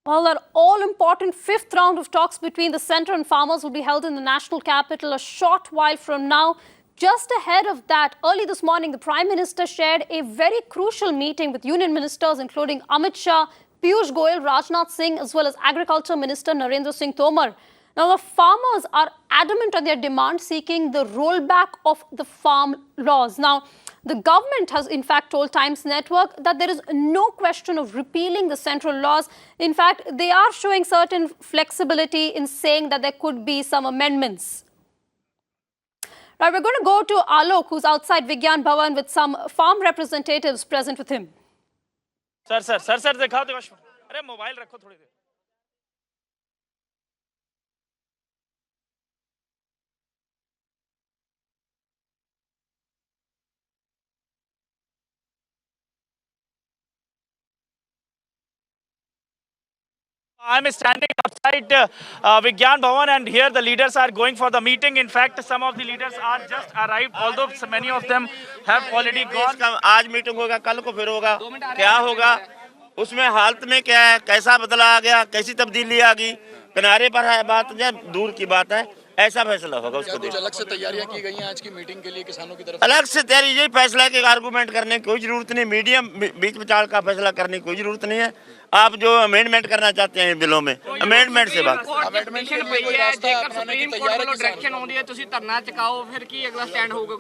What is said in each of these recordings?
Well, that all-important fifth round of talks between the centre and farmers will be held in the national capital a short while from now. Just ahead of that, early this morning, the Prime Minister shared a very crucial meeting with union ministers, including Amit Shah, Piyush Goyal, Rajnath Singh, as well as Agriculture Minister Narendra Singh Tomar. Now, the farmers are adamant on their demand, seeking the rollback of the farm laws. Now, the government has in fact told Times Network that there is no question of repealing the central laws. In fact, they are showing certain flexibility in saying that there could be some amendments. Now, we're going to go to Alok, who's outside Vigyan Bhavan with some farm representatives present with him. Sir, दिखाओ देवाश। अरे mobile रखो थोड़ी देर। I'm standing outside Vigyan Bhavan, and here the leaders are going for the meeting. In fact, some of the leaders are just arrived, although many of them have already gone. आज meeting होगा, कल को फिर होगा, क्या होगा, उसमें हालत में क्या है, कैसा बदला आ गया, कैसी तब्दीली आ गई, किनारे पर है बात, जब दूर की बात है, ऐसा फैसला होगा उसको देख। अलग से तैयारियां की गई हैं आज की मीटिंग के लिए किसानों की तरफ। अलग से तैयारी, यही फैसला है कि आर्गूमेंट करने की कोई जरूरत नहीं, मीडियम बीच विचार का फैसला करने की कोई जरूरत नहीं है। आप जो अमेंडमेंट करना चाहते हैं बिलों में, अमेंडमेंट से बात।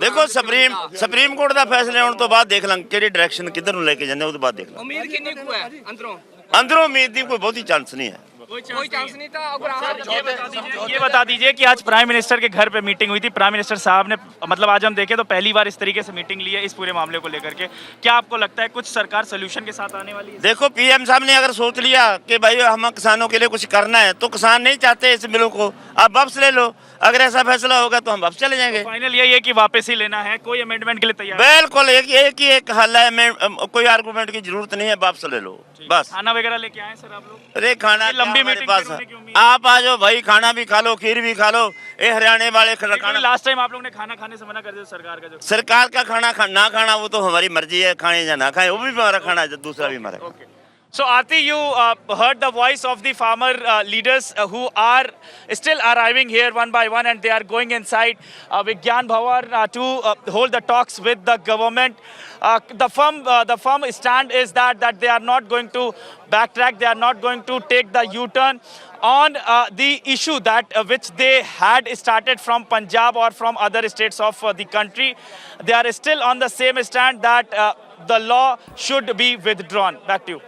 देखो सुप्रीम कोर्ट का फैसले होने तो बाद देख लेंगे कि डायरेक्शन किधर ਨੂੰ लेके जाने, उसके बाद देख लेंगे। उम्मीद कितनी को है अंदरों? अंदरों उम्मीद की कोई बहुत ही चांस नहीं है। कोई चांस नहीं था। अगर आप ये बता दीजिए कि आज प्राइम मिनिस्टर के घर पे मीटिंग हुई थी, प्राइम मिनिस्टर साहब ने, मतलब आज हम देखें तो पहली बार इस तरीके से मीटिंग ली है इस पूरे मामले को लेकर के। क्या आपको लगता है कुछ सरकार सोल्यूशन के साथ आने वाली है? देखो पीएम साहब ने अगर सोच लिया कि भाई हम किसानों के लिए कुछ करना है, तो किसान नहीं चाहते इस बिलों को, आप वापस ले लो। अगर ऐसा फैसला होगा तो हम वापस चले जाएंगे। फाइनल यही है कि वापस ही लेना है, कोई अमेंडमेंट के लिए तैयार? बिल्कुल एक हल है, कोई आर्गूमेंट की जरूरत नहीं है, वापस ले लो बस। खाना वगैरह लेके आए सर आप लोग? अरे खाना लंबी मेरे मीटिंग पास है, आप आ जाओ भाई, खाना भी खा लो, खीर भी खा लो। ये हरियाणा वाले खाना, लास्ट टाइम आप लोग ने खाना खाने से मना कर दिया सरकार का, जो सरकार का खाना ना खाना वो तो हमारी मर्जी है, खाए या ना खाए, वो भी हमारा खाना है, दूसरा भी हमारा। So Aarti, you heard the voice of the farmer leaders who are still arriving here one by one, and they are going inside Vigyan Bhavan to hold the talks with the government. The firm stand is that they are not going to backtrack, they are not going to take the U-turn on the issue that which they had started from Punjab or from other states of the country. They are still on the same stand that the law should be withdrawn. Back to you.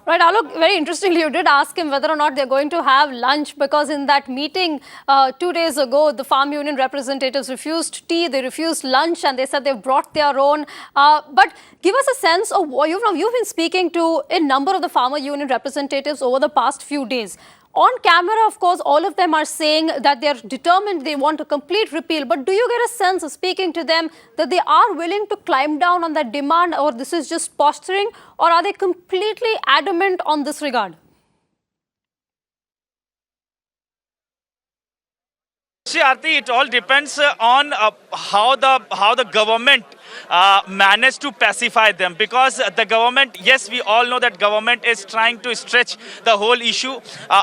Right, Alok, very interestingly, you did ask him whether or not they're going to have lunch, because in that meeting 2 days ago, the farm union representatives refused tea, they refused lunch, and they said they've brought their own. But give us a sense of, you've been speaking to a number of the farmer union representatives over the past few days. On camera, of course, all of them are saying that they're determined, they want a complete repeal. But do you get a sense of speaking to them that they are willing to climb down on that demand, or this is just posturing, or are they completely adamant on this regard? See, Aarti, it all depends on how the government managed to pacify them, because the government, yes, we all know that government is trying to stretch the whole issue.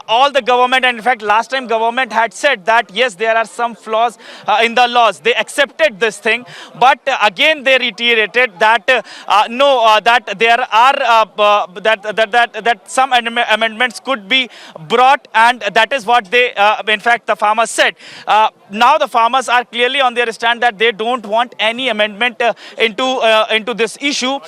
All the government, and in fact last time government had said that yes, there are some flaws in the laws. They accepted this thing, but again they reiterated that no, that there are that some amendments could be brought, and that is what they in fact the farmers said. Now the farmers are clearly on their stand that they don't want any amendment into this issue.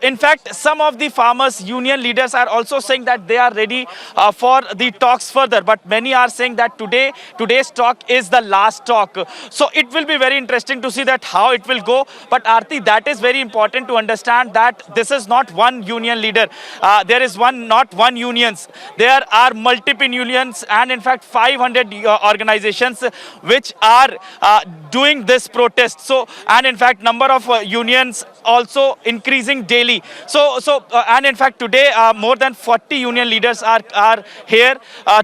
In fact, some of the farmers union leaders are also saying that they are ready for the talks further, but many are saying that today's talk is the last talk. So it will be very interesting to see that how it will go. But Aarti, that is very important to understand that this is not one union leader. There is not one unions. There are multiple unions, and in fact 500 organizations which are doing this protest. So, and in fact number of unions also increasing daily. And in fact, today more than 40 union leaders are here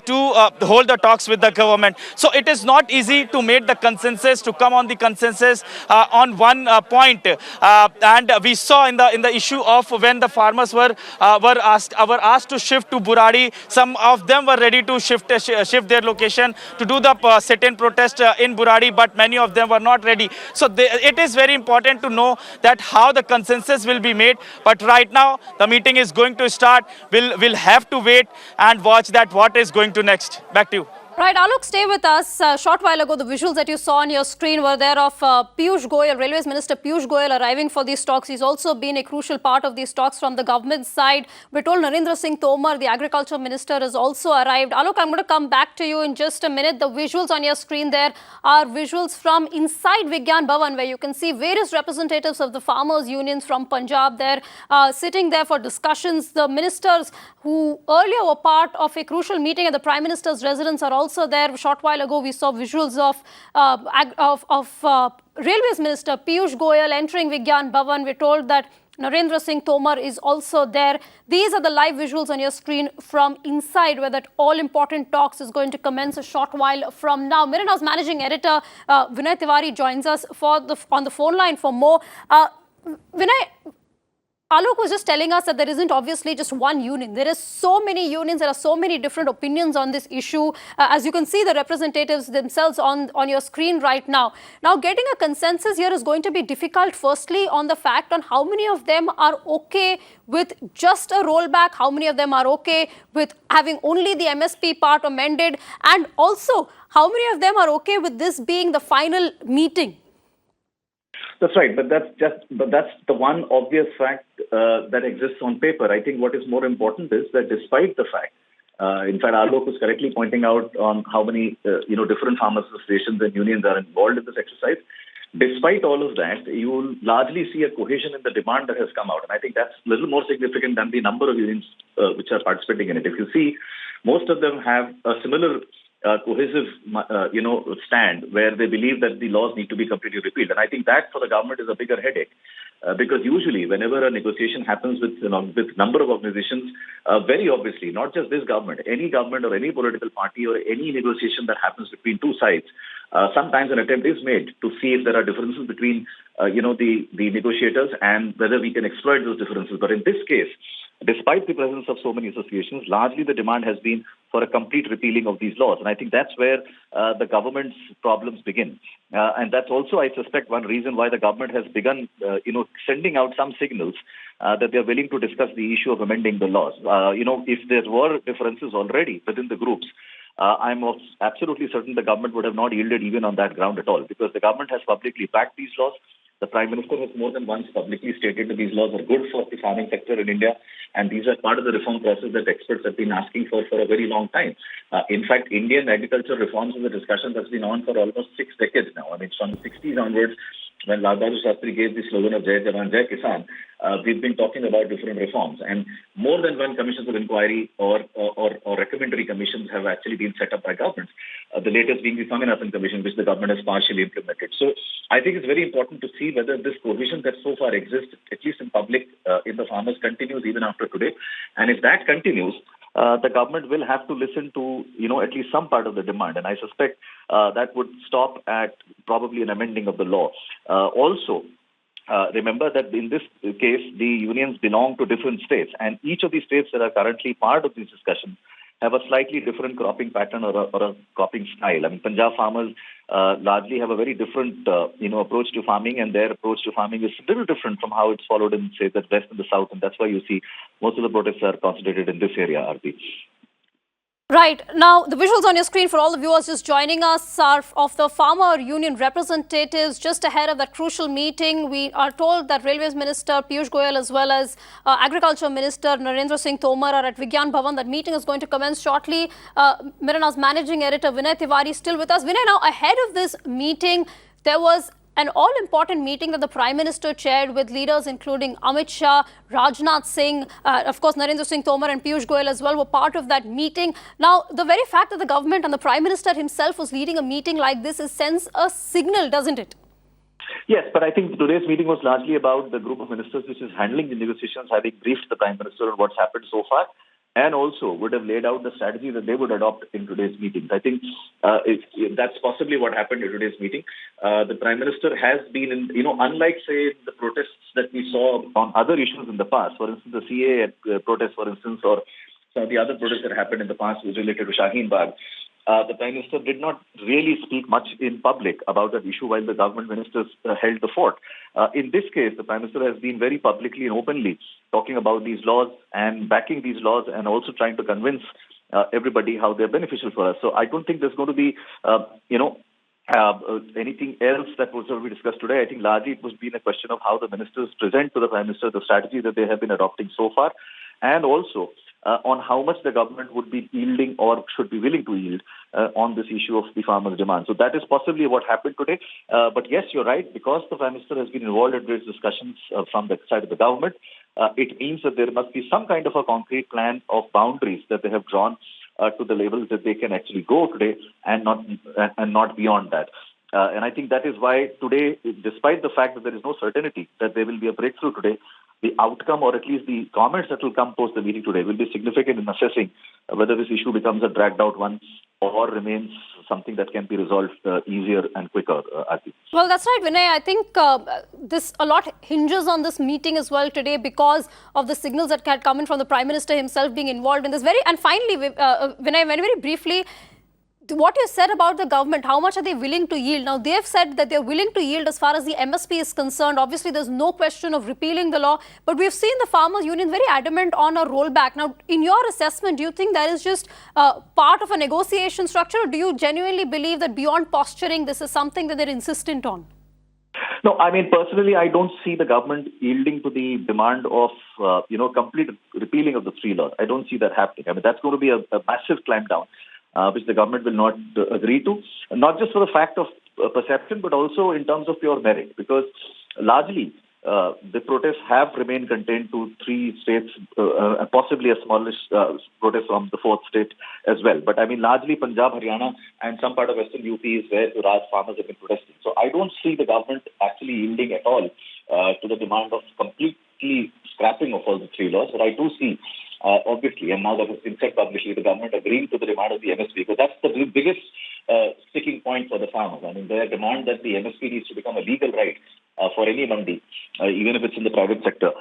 to hold the talks with the government. So it is not easy to make the consensus, to come on the consensus on one point. And we saw in the issue of when the farmers were asked to shift to Buradi. Some of them were ready to shift their location to do the sit-in protest in Buradi, but many of them were not ready. So it is very important to know that how the consensus will be made. But right now, the meeting is going to start. We'll have to wait and watch that what is going to next. Back to you. Right, Alok, stay with us. A short while ago, the visuals that you saw on your screen were there of Piyush Goyal, Railways Minister Piyush Goyal arriving for these talks. He's also been a crucial part of these talks from the government side. We're told Narendra Singh Tomar, the Agriculture Minister, has also arrived. Alok, I'm going to come back to you in just a minute. The visuals on your screen there are visuals from inside Vigyan Bhavan, where you can see various representatives of the farmers' unions from Punjab there sitting there for discussions. The ministers who earlier were part of a crucial meeting at the Prime Minister's residence are also there. A short while ago, we saw visuals of Railways Minister Piyush Goyal entering Vigyan Bhavan. We're told that Narendra Singh Tomar is also there. These are the live visuals on your screen from inside, where that all-important talks is going to commence a short while from now. Mirana's managing editor Vinay Tiwari joins us on the phone line for more. Vinay, Alok was just telling us that there isn't obviously just one union. There are so many unions. There are so many different opinions on this issue. As you can see, the representatives themselves on your screen right now. Now, getting a consensus here is going to be difficult, firstly, on the fact on how many of them are okay with just a rollback, how many of them are okay with having only the MSP part amended, and also how many of them are okay with this being the final meeting. That's right, but that's the one obvious fact that exists on paper. I think what is more important is that despite the fact, in fact, Alok was correctly pointing out on how many different farmers associations and unions are involved in this exercise. Despite all of that, you will largely see a cohesion in the demand that has come out, and I think that's a little more significant than the number of unions which are participating in it. If you see, most of them have a similar cohesive, stand where they believe that the laws need to be completely repealed. And I think that for the government is a bigger headache because usually whenever a negotiation happens with number of organizations, very obviously, not just this government, any government or any political party or any negotiation that happens between two sides, sometimes an attempt is made to see if there are differences between, the negotiators and whether we can exploit those differences. But in this case, despite the presence of so many associations, largely the demand has been for a complete repealing of these laws. And I think that's where the government's problems begin. And that's also, I suspect, one reason why the government has begun, sending out some signals that they're willing to discuss the issue of amending the laws. If there were differences already within the groups, I'm absolutely certain the government would have not yielded even on that ground at all, because the government has publicly backed these laws. The Prime Minister has more than once publicly stated that these laws are good for the farming sector in India, and these are part of the reform process that experts have been asking for a very long time. In fact, Indian agriculture reforms is a discussion that's been on for almost 6 decades now. I mean, from the 60s onwards, when Lal Bahadur Shastri gave the slogan of Jai Jawan, Jai Kisan, we've been talking about different reforms. And more than one commissions of inquiry or recommendatory commissions have actually been set up by governments. The latest being the Swaminathan Commission, which the government has partially implemented. So I think it's very important to see whether this cohesion that so far exists, at least in public, in the farmers, continues even after today. And if that continues, the government will have to listen to, at least some part of the demand. And I suspect that would stop at probably an amending of the law. Remember that in this case, the unions belong to different states, and each of the states that are currently part of this discussion have a slightly different cropping pattern or a cropping style. I mean, Punjab farmers largely have a very different, approach to farming, and their approach to farming is a little different from how it's followed in, say, the west and the south, and that's why you see most of the protests are concentrated in this area, Aarti. Right. Now, the visuals on your screen for all the viewers just joining us are of the farmer union representatives just ahead of that crucial meeting. We are told that Railways Minister Piyush Goyal as well as Agriculture Minister Narendra Singh Tomar are at Vigyan Bhavan. That meeting is going to commence shortly. Mirana's managing editor Vinay Tiwari still with us. Vinay, now ahead of this meeting, there was an all-important meeting that the Prime Minister chaired with leaders including Amit Shah, Rajnath Singh, of course Narendra Singh Tomar and Piyush Goyal as well were part of that meeting. Now, the very fact that the government and the Prime Minister himself was leading a meeting like this sends a signal, doesn't it? Yes, but I think today's meeting was largely about the group of ministers which is handling the negotiations, having briefed the Prime Minister on what's happened so far, and also would have laid out the strategy that they would adopt in today's meeting. I think that's possibly what happened in today's meeting. The Prime Minister has been in, unlike, say, the protests that we saw on other issues in the past, for instance, the CA protest, for instance, or some of the other protests that happened in the past was related to Shaheen Bagh. The Prime Minister did not really speak much in public about that issue while the government ministers held the fort. In this case, the Prime Minister has been very publicly and openly talking about these laws and backing these laws and also trying to convince everybody how they're beneficial for us. So I don't think there's going to be, anything else that was already discussed today. I think largely it was been a question of how the ministers present to the Prime Minister the strategy that they have been adopting so far, and also on how much the government would be yielding or should be willing to yield on this issue of the farmers' demand. So that is possibly what happened today. But yes, you're right, because the Prime Minister has been involved in these discussions from the side of the government, it means that there must be some kind of a concrete plan of boundaries that they have drawn to the levels that they can actually go today and not beyond that. And I think that is why today, despite the fact that there is no certainty that there will be a breakthrough today, the outcome, or at least the comments that will come post the meeting today, will be significant in assessing whether this issue becomes a dragged out one or remains something that can be resolved easier and quicker, Aarti. Well, that's right, Vinay. I think this a lot hinges on this meeting as well today because of the signals that had come in from the Prime Minister himself being involved in this. And finally, Vinay, very briefly, what you said about the government, how much are they willing to yield? Now, they have said that they're willing to yield as far as the MSP is concerned. Obviously, there's no question of repealing the law, but we've seen the farmers' union very adamant on a rollback. Now, in your assessment, do you think that is just part of a negotiation structure, or do you genuinely believe that beyond posturing, this is something that they're insistent on? No, I mean, personally, I don't see the government yielding to the demand of, complete repealing of the three laws. I don't see that happening. I mean, that's going to be a massive climb down. Which the government will not agree to, not just for the fact of perception, but also in terms of pure merit, because largely the protests have remained contained to three states, possibly a smallish protest from the fourth state as well. But I mean, largely Punjab, Haryana, and some part of Western UP is where the Raj farmers have been protesting. So I don't see the government actually yielding at all to the demand of completely scrapping of all the three laws. But I do see obviously, and now that has been said publicly, the government agreeing to the demand of the MSP, because that's the biggest sticking point for the farmers. I mean, their demand that the MSP needs to become a legal right for any mandi, even if it's in the private sector,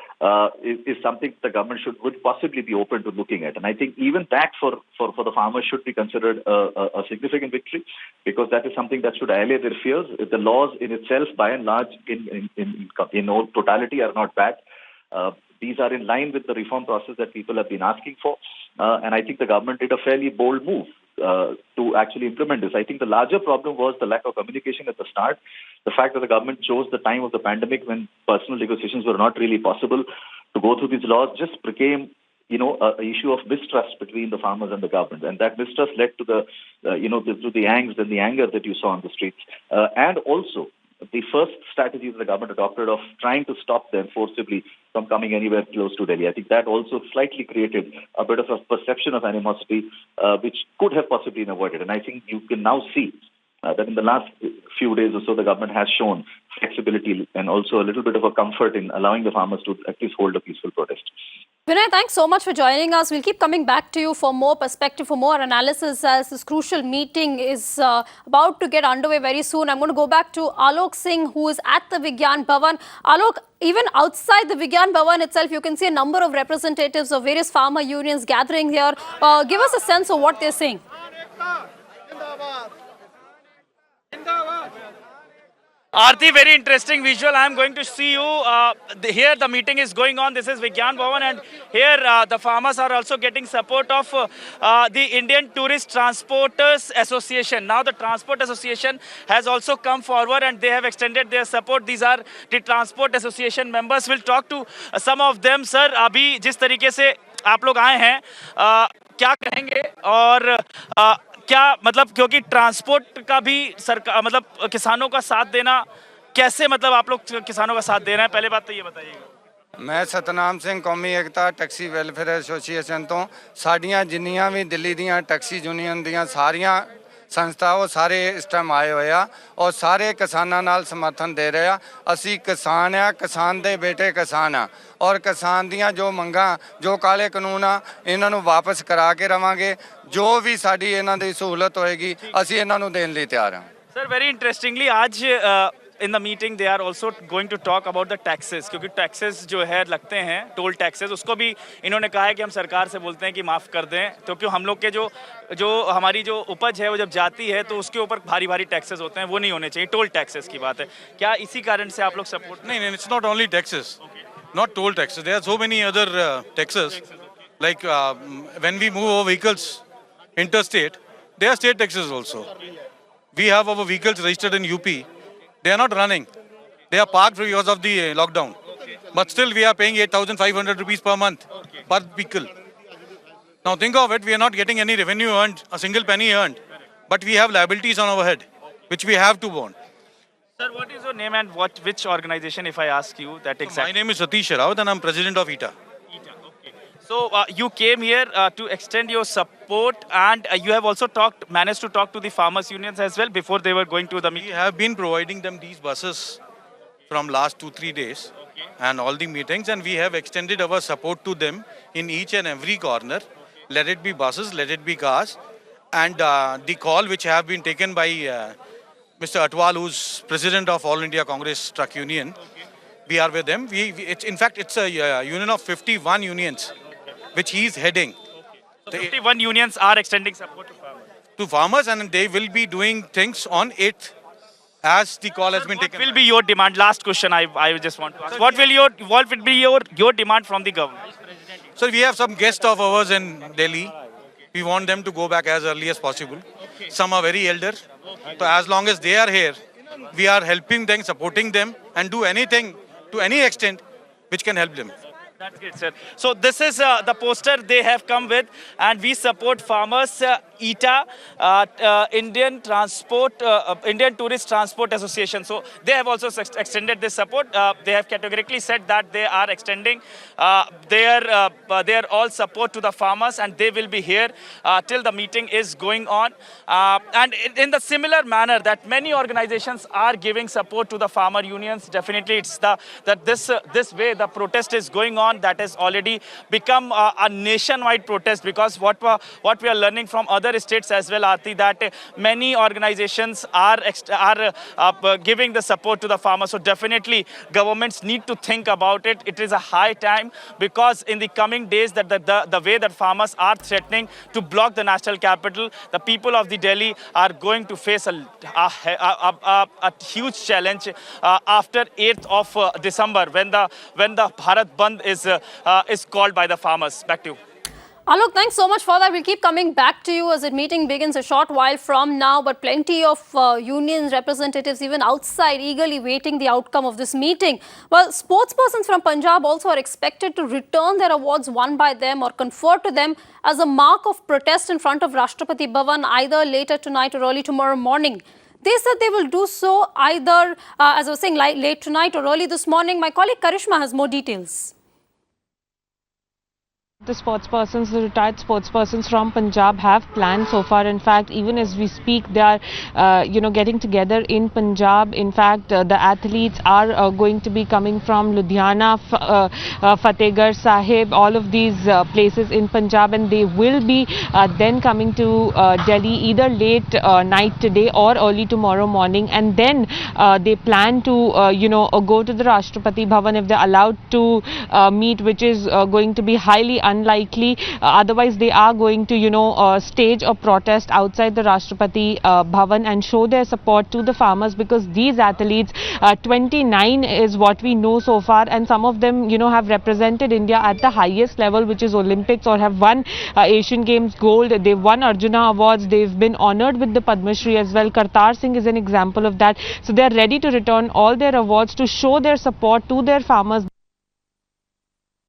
is something the government would possibly be open to looking at. And I think even that for the farmers should be considered a significant victory, because that is something that should allay their fears. The laws in itself, by and large, in all totality, are not bad. These are in line with the reform process that people have been asking for. And I think the government did a fairly bold move to actually implement this. I think the larger problem was the lack of communication at the start. The fact that the government chose the time of the pandemic when personal negotiations were not really possible to go through these laws just became, an issue of mistrust between the farmers and the government. And that mistrust led to the angst and the anger that you saw on the streets. And also, the first strategy that the government adopted of trying to stop them forcibly from coming anywhere close to Delhi. I think that also slightly created a bit of a perception of animosity, which could have possibly been avoided. And I think you can now see that in the last few days or so, the government has shown flexibility and also a little bit of a comfort in allowing the farmers to at least hold a peaceful protest. Vinay, thanks so much for joining us. We'll keep coming back to you for more perspective, for more analysis as this crucial meeting is about to get underway very soon. I'm going to go back to Alok Singh, who is at the Vigyan Bhavan. Alok, even outside the Vigyan Bhavan itself, you can see a number of representatives of various farmer unions gathering here. Give us a sense of what they're saying. Aarti, very interesting visual. I am going to see you. Here the meeting is going on. This is Vigyan Bhavan, and here the farmers are also getting support of the Indian Tourist Transporters Association. Now the Transport Association has also come forward and they have extended their support. These are the Transport Association members. We'll talk to some of them. Sir, अभी जिस तरीके से आप लोग आए हैं, क्या कहेंगे और क्या मतलब, क्योंकि ट्रांसपोर्ट का भी सरकार मतलब किसानों का साथ देना कैसे, मतलब आप लोग किसानों का साथ दे रहे हैं, पहले बात तो ये बताइएगा। मैं सतनाम सिंह कौमी एकता टैक्सी ਵੈਲਫੇਅਰ ਐਸੋਸੀਏਸ਼ਨ ਤੋਂ ਸਾਡੀਆਂ ਜਿੰਨੀਆਂ ਵੀ ਦਿੱਲੀ ਦੀਆਂ ਟੈਕਸੀ ਯੂਨੀਅਨ ਦੀਆਂ ਸਾਰੀਆਂ ਸੰਸਥਾ ਉਹ ਸਾਰੇ ਇਸ ਟਾਈਮ ਆਏ ਹੋਏ ਆ ਔਰ ਸਾਰੇ ਕਿਸਾਨਾਂ ਨਾਲ ਸਮਰਥਨ ਦੇ ਰਹੇ ਆ। ਅਸੀਂ ਕਿਸਾਨ ਆ, ਕਿਸਾਨ ਦੇ ਬੇਟੇ ਕਿਸਾਨ ਆ ਔਰ ਕਿਸਾਨ ਦੀਆਂ ਜੋ ਮੰਗਾਂ, ਜੋ ਕਾਲੇ ਕਾਨੂੰਨ ਆ, ਇਹਨਾਂ ਨੂੰ ਵਾਪਸ ਕਰਾ ਕੇ ਰਵਾਂਗੇ। ਜੋ ਵੀ ਸਾਡੀ ਇਹਨਾਂ ਦੀ ਸਹੂਲਤ ਹੋਏਗੀ ਅਸੀਂ ਇਹਨਾਂ ਨੂੰ ਦੇਣ ਲਈ ਤਿਆਰ ਹਾਂ। सर वेरी इंटरेस्टिंगली आज in the meeting they are also going to talk about the taxes, क्योंकि टैक्सेस जो है लगते हैं, टोल टैक्सेस, उसको भी इन्होंने कहा है कि हम सरकार से बोलते हैं कि माफ़ कर दें, तो क्यों हम लोग के जो हमारी जो उपज है वो जब जाती है तो उसके ऊपर भारी भारी टैक्सेस होते हैं, वो नहीं होने चाहिए। टोल टैक्सेस की बात है, क्या इसी कारण से आप लोग सपोर्ट? नहीं, it's not only taxes, not toll taxes. There are so many other taxes. Like when we move our vehicles interstate, there are state taxes also. We have our vehicles registered in UP. They are not running. They are parked because of the lockdown. But still we are paying 8,500 rupees per month per vehicle. Now think of it, we are not getting any revenue earned, a single penny earned. But we have liabilities on our head, which we have to bond. Sir, what is your name and which organization, if I ask you that My exactly? name is Satish Rawat and I'm president of ETA. So you came here to extend your support, and you have also managed to talk to the farmers unions as well before they were going to the We meeting. have been providing them these buses from last 2-3 days and all the meetings, and we have extended our support to them in each and every corner. Let it be buses, let it be cars, and the call which have been taken by Mr. Atwal, who's president of All India Congress Truck Union. We are with them. In fact, it's a union of 51 unions which he is heading. So 51 unions are extending support to farmers. To farmers, and they will be doing things on 8th as the call has been What taken. will be your demand? Last question I just want to ask. What will be your demand from the government? So we have some guests of ours in Delhi. We want them to go back as early as possible. Some are very elder. So as long as they are here, we are helping them, supporting them, and do anything to any extent which can help them. That's great, sir. So this is the poster they have come with, and we support farmers. ETA, Indian Tourist Transport Association. So they have also extended this support. They have categorically said that they are extending their all support to the farmers, and they will be here till the meeting is going on. And in the similar manner that many organizations are giving support to the farmer unions, definitely it's this way the protest is going on. That has already become a nationwide protest, because what we are learning from other states as well, Aarti, that many organizations are giving the support to the farmers. So definitely governments need to think about it. It is a high time, because in the coming days that the way that farmers are threatening to block the national capital, the people of the Delhi are going to face a huge challenge after 8th of December, when the Bharat Bandh is called by the farmers. Back to you. Alok, thanks so much for that. We'll keep coming back to you as the meeting begins a short while from now, but plenty of union representatives even outside eagerly waiting the outcome of this meeting. Well, sportspersons from Punjab also are expected to return their awards won by them or conferred to them as a mark of protest in front of Rashtrapati Bhavan either later tonight or early tomorrow morning. They said they will do so either, as I was saying, late tonight or early this morning. My colleague Karishma has more details. The retired sportspersons from Punjab have planned so far. In fact, even as we speak, they are, getting together in Punjab. In fact, the athletes are going to be coming from Ludhiana, Fatehgarh Sahib, all of these places in Punjab, and they will be then coming to Delhi either late night today or early tomorrow morning. And then they plan to, go to the Rashtrapati Bhavan if they're allowed to meet, which is going to be highly unlikely. Otherwise, they are going to, stage a protest outside the Rashtrapati Bhavan and show their support to the farmers, because these athletes, 29 is what we know so far, and some of them, have represented India at the highest level, which is Olympics, or have won Asian Games gold. They've won Arjuna awards. They've been honored with the Padma Shri as well. Kartar Singh is an example of that. So they're ready to return all their awards to show their support to their farmers.